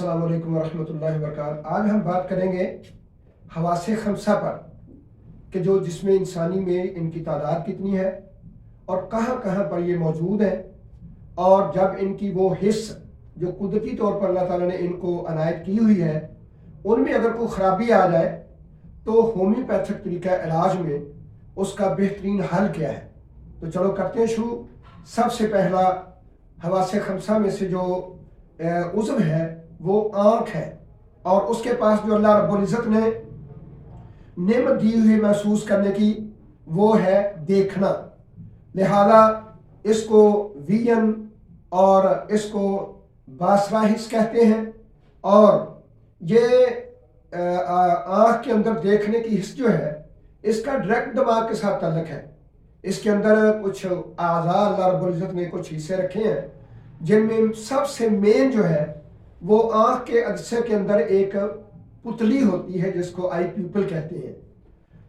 अस्सलाम वालेकुम वरहमतुल्लाहि वबरकातुहू। आज हम बात करेंगे हवासे खमसा पर कि जो जिस्म इंसानी में इनकी तादाद कितनी है और कहाँ कहाँ पर ये मौजूद है, और जब इनकी वो हिस्स जो कुदरती तौर पर अल्लाह ताला ने इनको अनायत की हुई है उनमें अगर कोई ख़राबी आ जाए तो होम्योपैथिक तरीका इलाज में उसका बेहतरीन हल क्या है। तो चलो करते हैं शुरू। सबसे पहला हवासे खमसा में से जो उज़्व है वो आँख है, और उसके पास जो अल्लाह रब्बुल इज़्ज़त ने नेमत दी हुई महसूस करने की वो है देखना। लिहाजा इसको विजन और इसको बासरा हिस्स कहते हैं, और ये आँख के अंदर देखने की हिस्स जो है इसका डायरेक्ट दिमाग के साथ ताल्लुक है। इसके अंदर कुछ आज़ा अल्लाह रब्बुल इज़्ज़त ने कुछ हिस्से रखे हैं जिनमें सबसे मेन जो है वो आँख के अदसे के अंदर एक पुतली होती है जिसको आई प्यूपल कहते हैं।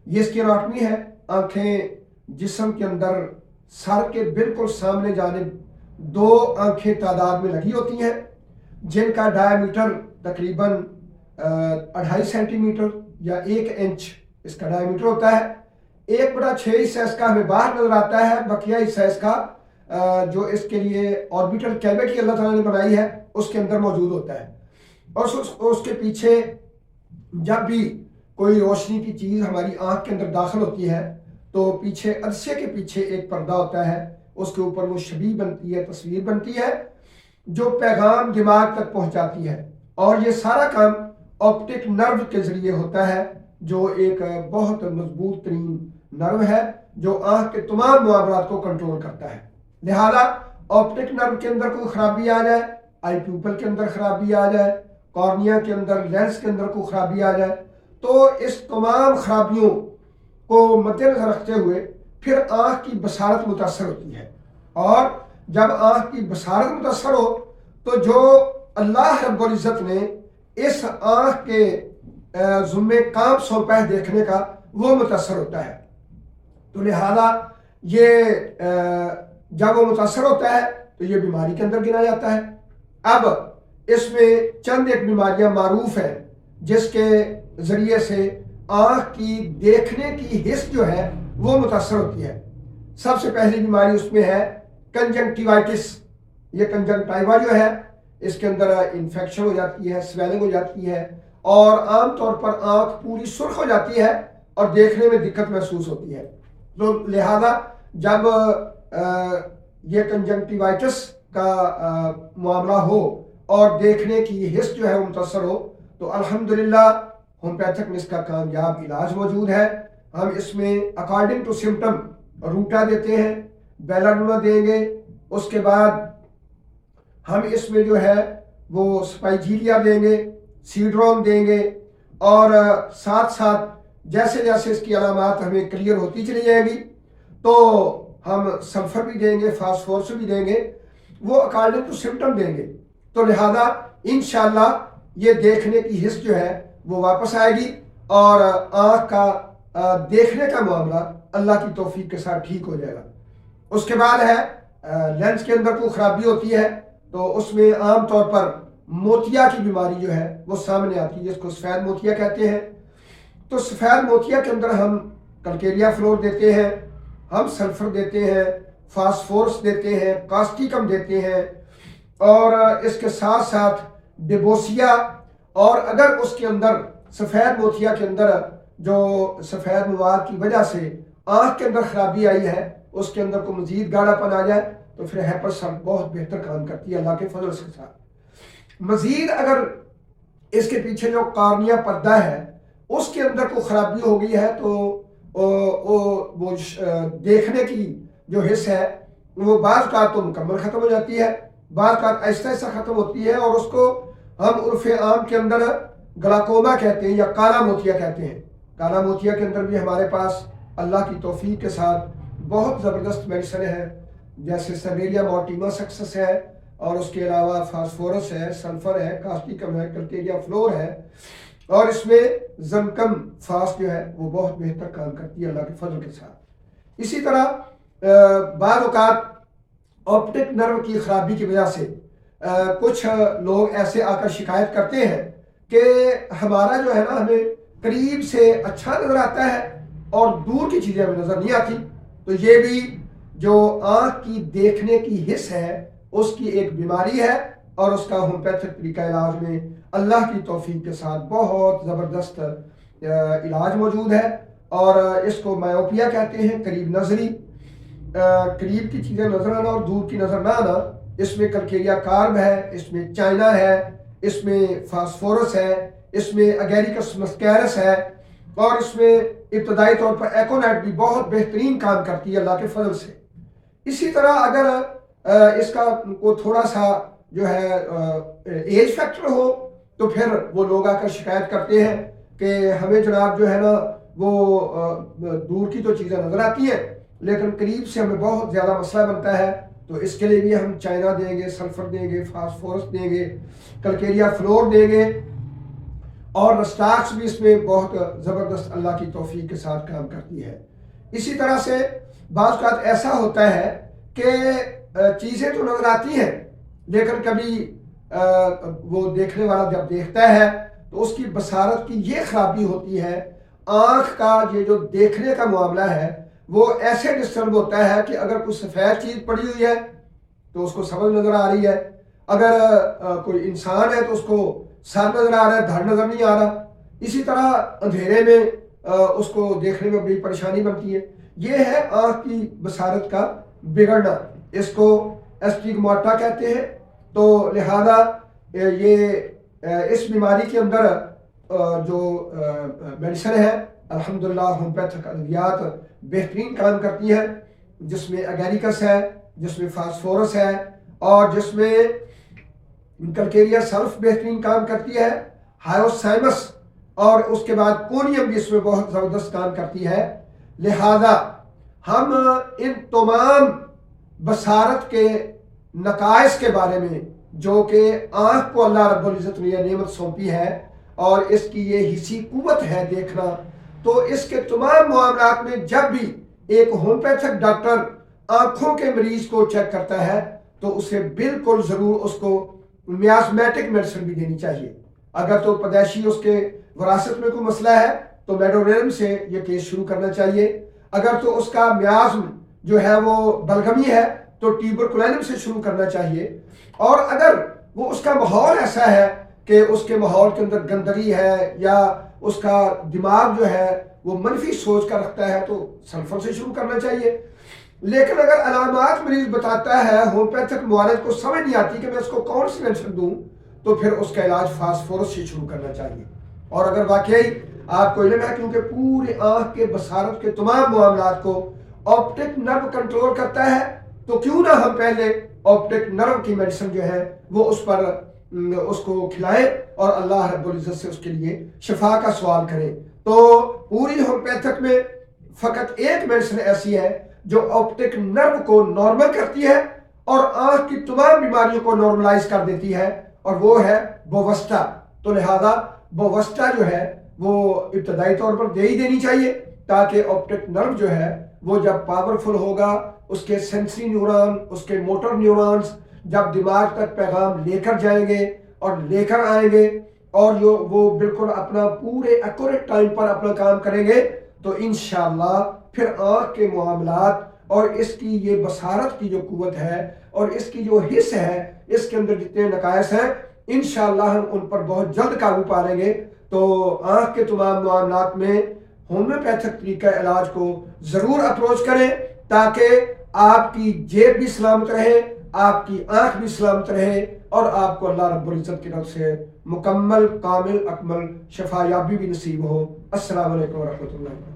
ये इसकी एनाटॉमी है। आँखें जिस्म के अंदर सर के बिल्कुल सामने जानिब दो आँखें तादाद में लगी होती हैं जिनका डायमीटर तकरीबन 2.5 सेंटीमीटर या 1 इंच इसका डायमीटर होता है। 1/6 हिस्सा इसका हमें बाहर नजर आता है, बकिया हिस्सा इसका जो इसके लिए ऑर्बिटल कैविटी अल्लाह ताला ने बनाई है उसके अंदर मौजूद होता है। और उसके पीछे जब भी कोई रोशनी की चीज़ हमारी आँख के अंदर दाखिल होती है तो पीछे अदसे के पीछे एक पर्दा होता है, उसके ऊपर वो छवि बनती है, तस्वीर बनती है जो पैगाम दिमाग तक पहुंचाती है। और ये सारा काम ऑप्टिक नर्व के जरिए होता है जो एक बहुत मजबूत तरीन नर्व है जो आँख के तमाम मामलात को कंट्रोल करता है। लिहाजा ऑप्टिक नर्व के अंदर कोई खराबी आ जाए, आई प्यूपल के अंदर खराबी आ जाए, कॉर्निया के अंदर, लेंस के अंदर कोई खराबी आ जाए तो इस तमाम खराबियों को मद्देनजर रखते हुए फिर आँख की बसारत मुतासर होती है। और जब आँख की बसारत मुतासर हो तो जो अल्लाह रब्बुल इज़्ज़त ने इस आँख के ज़ुम्मे काम सौंपा है देखने का वो मुतासर होता है। तो लिहाजा ये जब वो मुतासर होता है तो ये बीमारी के अंदर गिना जाता है। अब इसमें चंद एक बीमारियां मारूफ हैं जिसके ज़रिए से आँख की देखने की हिस्स जो है वो मुतासर होती है। सबसे पहली बीमारी उसमें है कंजंक्टिवाइटिस। ये कंजंक्टिवा जो है इसके अंदर इन्फेक्शन हो जाती है, स्वेलिंग हो जाती है और आमतौर पर आँख पूरी सुर्ख हो जाती है और देखने में दिक्कत महसूस होती है। तो लिहाजा जब ये कंजंक्टिवाइटिस का मामला हो और देखने की हिस्स जो है वो मुतासर हो तो अल्हम्दुलिल्लाह होम्योपैथिक में इसका कामयाब इलाज मौजूद है। हम इसमें अकॉर्डिंग टू सिम्टम रूटा देते हैं, बेलाडोना देंगे, उसके बाद हम इसमें जो है वो स्पाइजीलिया देंगे, सीड्रोम देंगे, और साथ साथ जैसे जैसे इसकी अलामात हमें क्लियर होती चली जाएगी तो हम सल्फर भी देंगे, फास्फोरस भी देंगे, वो अकॉर्डिंग टू सिम्टम देंगे। तो लिहाजा इंशाअल्लाह ये देखने की हिस्स जो है वो वापस आएगी और आँख का देखने का मामला अल्लाह की तौफीक के साथ ठीक हो जाएगा। उसके बाद है लेंस के अंदर कोई खराबी होती है तो उसमें आम तौर पर मोतिया की बीमारी जो है वो सामने आती है जिसको सफ़ेद मोतिया कहते हैं। तो सफ़ेद मोतिया के अंदर हम कैल्केरिया फ्लोर देते हैं, हम सल्फर देते हैं, फास्फोरस देते हैं, कास्टिकम देते हैं, और इसके साथ साथ डिबोसिया। और अगर उसके अंदर सफ़ेद मोतिया के अंदर जो सफ़ेद मवाद की वजह से आँख के अंदर खराबी आई है उसके अंदर को मज़ीद गाढ़ापन आ जाए तो फिर हेपरसम बहुत बेहतर काम करती है अल्लाह के फजल के साथ। मज़ीद अगर इसके पीछे जो कॉर्निया पर्दा है उसके अंदर कोई खराबी हो गई है तो वो देखने की जो हिस्स है वो बाज़ का तो मुकम्मल ख़त्म हो जाती है, बाज़ का आहिस्ता आहिस्ता ख़त्म होती है, और उसको हम उर्फ़ आम के अंदर ग्लाकोमा कहते हैं या काला मोतिया कहते हैं। काला मोतिया के अंदर भी हमारे पास अल्लाह की तौफीक के साथ बहुत ज़बरदस्त मेडिसिन है, जैसे सवेरिया मॉर्टिमा सक्सेस है, और उसके अलावा फास्फोरस है, सल्फर है, कास्टिकम है, कैल्केरिया फ्लोर है, और इसमें जमकम फास्ट जो है वो बहुत बेहतर काम करती है अल्लाह के फजल के साथ। इसी तरह बाज़ औक़ात ऑप्टिक नर्व की खराबी की वजह से کچھ لوگ ایسے آ کر شکایت کرتے ہیں کہ ہمارا جو ہے نا ہمیں قریب سے اچھا نظر آتا ہے اور دور کی چیزیں ہمیں نظر نہیں آتی. تو یہ بھی جو آنکھ کی دیکھنے کی حس ہے اس کی ایک بیماری ہے، اور اس کا ہومیوپیتھک طریقہ علاج میں اللہ کی توفیق کے ساتھ بہت زبردست علاج موجود ہے. اور اس کو مائوپیا کہتے ہیں، قریب نظری. قریب کی چیزیں نظر آنا اور دور کی نظر نہ آنا. اس میں کلکیریا کارب ہے، اس میں چائنا ہے، اس میں فاسفورس ہے، اس میں اگیریکس مسکیرس ہے، اور اس میں ابتدائی طور پر ایکونیٹ بھی بہت بہترین کام کرتی ہے اللہ کے فضل سے. اسی طرح اگر اس کا کو تھوڑا سا جو ہے ایج فیکٹر ہو تو پھر وہ لوگ آ کر شکایت کرتے ہیں کہ ہمیں جناب جو ہے نا وہ دور کی تو چیزیں نظر آتی ہیں لیکن قریب سے ہمیں بہت زیادہ مسئلہ بنتا ہے. تو اس کے لیے بھی ہم چائنا دیں گے، سلفر دیں گے، فاسفورس دیں گے، کلکیریا فلور دیں گے، اور رسٹاکس بھی اس میں بہت زبردست اللہ کی توفیق کے ساتھ کام کرتی ہے. اسی طرح سے بعض اوقات ایسا ہوتا ہے کہ چیزیں تو نظر آتی ہیں لیکن کبھی وہ دیکھنے والا جب دیکھتا ہے تو اس کی بصارت کی یہ خرابی ہوتی ہے، آنکھ کا یہ جو دیکھنے کا معاملہ ہے وہ ایسے ڈسٹرب ہوتا ہے کہ اگر کوئی سفید چیز پڑی ہوئی ہے تو اس کو سبز نظر آ رہی ہے، اگر کوئی انسان ہے تو اس کو سر نظر آ رہا ہے، دھڑ نظر نہیں آ رہا. اسی طرح اندھیرے میں اس کو دیکھنے میں بڑی پریشانی بنتی ہے. یہ ہے آنکھ کی بصارت کا بگڑنا، اس کو اسٹیگماٹا کہتے ہیں. تو لہذا یہ اس بیماری کے اندر جو میڈیسن ہے الحمدللہ ہومیوپیتھک ادویات بہترین کام کرتی ہیں، جس میں اگیریکس ہے، جس میں فاسفورس ہے، اور جس میں کلکیریا سلف بہترین کام کرتی ہے، ہائیوسائمس، اور اس کے بعد کونیم بھی اس میں بہت زبردست کام کرتی ہے. لہذا ہم ان تمام بصارت کے نقائص کے بارے میں جو کہ آنکھ کو اللہ رب العزت نے یہ نعمت سونپی ہے اور اس کی یہ حسی قوت ہے دیکھنا، تو اس کے تمام معاملات میں جب بھی ایک ہومیوپیتھک ڈاکٹر آنکھوں کے مریض کو چیک کرتا ہے تو اسے بالکل ضرور اس کو میازمیٹک میڈیسن بھی دینی چاہیے. اگر تو پیدائشی اس کے وراثت میں کوئی مسئلہ ہے تو میڈورینم سے یہ کیس شروع کرنا چاہیے. اگر تو اس کا میازم جو ہے وہ بلغمی ہے تو ٹیوبرکلینم سے شروع کرنا چاہیے. اور اگر وہ اس کا ماحول ایسا ہے کہ اس کے ماحول کے اندر گندگی ہے یا اس کا دماغ جو ہے وہ منفی سوچ کا رکھتا ہے تو سلفر سے شروع کرنا چاہیے. لیکن اگر علامات مریض بتاتا ہے، ہومیوپیتھک معالج کو سمجھ نہیں آتی کہ میں اس کو کون سی میڈیسن دوں، تو پھر اس کا علاج فاسفورس سے شروع کرنا چاہیے. اور اگر واقعی آپ کو علم ہے کیونکہ پوری آنکھ کے بصارت کے تمام معاملات کو آپٹک نرو کنٹرول کرتا ہے، تو کیوں نہ ہم پہلے آپٹک نرو کی میڈیسن جو ہے وہ اس پر اس کو کھلائیں اور اللہ رب العزت سے اس کے لیے شفا کا سوال کریں. تو پوری ہومیوپیتھک میں فقط ایک میڈیسن ایسی ہے جو آپٹک نرو کو نارمل کرتی ہے اور آنکھ کی تمام بیماریوں کو نارملائز کر دیتی ہے، اور وہ ہے بووسٹا. تو لہذا بووسٹا جو ہے وہ ابتدائی طور پر دے ہی دینی چاہیے تاکہ آپٹک نرو جو ہے وہ جب پاورفل ہوگا، اس کے سینسری نیورون، اس کے موٹر نیورونز جب دماغ تک پیغام لے کر جائیں گے اور لے کر آئیں گے اور وہ بالکل اپنا پورے ایکوریٹ ٹائم پر اپنا کام کریں گے، تو انشاءاللہ پھر آنکھ کے معاملات اور اس کی یہ بصارت کی جو قوت ہے اور اس کی جو حس ہے، اس کے اندر جتنے نقائص ہیں انشاءاللہ ہم ان پر بہت جلد قابو پا لیں گے. تو آنکھ کے تمام معاملات میں ہومیوپیتھک طریقہ علاج کو ضرور اپروچ کریں تاکہ آپ کی جیب بھی سلامت رہے، آپ کی آنکھ بھی سلامت رہے، اور آپ کو اللہ رب العزت کی طرف سے مکمل کامل اکمل شفا یابی بھی نصیب ہو. السلام علیکم ورحمۃ اللہ.